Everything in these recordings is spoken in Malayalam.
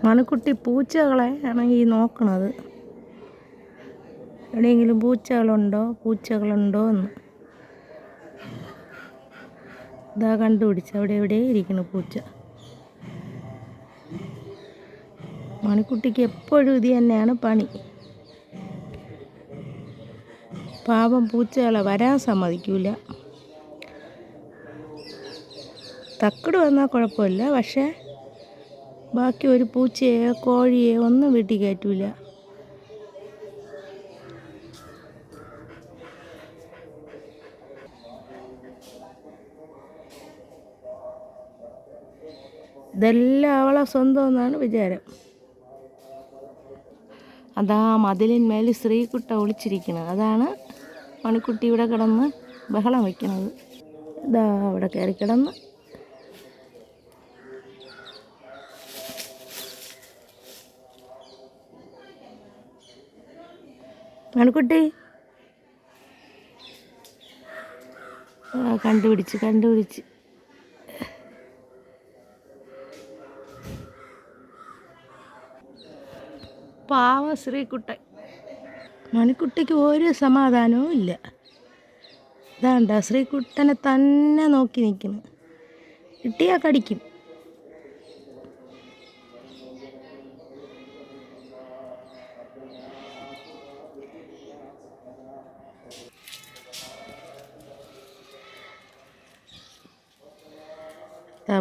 മണിക്കുട്ടി പൂച്ചകളെ ആണെങ്കിൽ നോക്കണത്. എവിടെയെങ്കിലും പൂച്ചകളുണ്ടോ എന്ന്. ഇതാ കണ്ടുപിടിച്ച് അവിടെ ഇരിക്കുന്നു പൂച്ച. മണിക്കുട്ടിക്ക് എപ്പോഴും ഇത് തന്നെയാണ് പണി. പാവം പൂച്ചകളെ വരാൻ സമ്മതിക്കൂല. തക്കട് വന്നാൽ കുഴപ്പമില്ല, പക്ഷേ ബാക്കി ഒരു പൂച്ചയോ കോഴിയോ ഒന്നും വീട്ടിൽ കയറ്റൂല. ഇതെല്ലാം അവളെ സ്വന്തം എന്നാണ് വിചാരം. അതാ മതിലിന്മേൽ ശ്രീകുട്ട ഒളിച്ചിരിക്കുന്നത്. അതാണ് മണിക്കുട്ടി ഇവിടെ കിടന്ന് ബഹളം വയ്ക്കുന്നത്. ഇതാ അവിടെ കയറി കിടന്ന് മണിക്കുട്ടി കണ്ടുപിടിച്ച് പാവ ശ്രീകുട്ടൻ. മണിക്കുട്ടിക്ക് ഒരു സമാധാനവും ഇല്ല. ഇതാണ്ട ശ്രീകുട്ടനെ തന്നെ നോക്കി നിൽക്കുന്നു. കിട്ടിയാൽ കടിക്കും.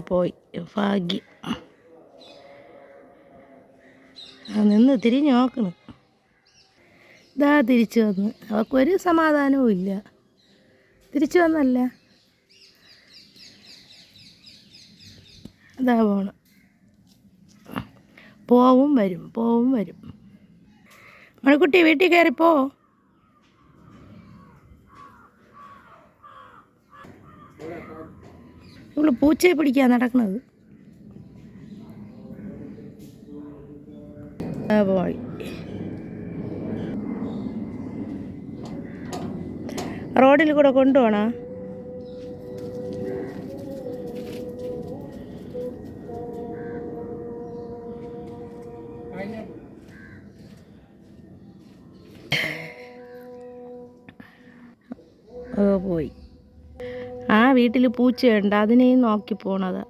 പോയി ഭാഗ്യം. നിന്ന് തിരിഞ്ഞ് നോക്കണം. ഇതാ തിരിച്ചു വന്ന്. അവൾക്കൊരു സമാധാനവും ഇല്ല. തിരിച്ചു വന്നല്ല, അതാ പോണം. പോവും വരും. മണിക്കുട്ടി വീട്ടിൽ കയറിപ്പോ. ഇവള് പൂച്ചയെ പിടിക്കാൻ നടക്കുന്നത്. പോയി. റോഡിൽ കൂടെ കൊണ്ടുപോണ. പോയി. ആ വീട്ടിൽ പൂച്ചയുണ്ട്, അതിനെയും നോക്കി പോണത്.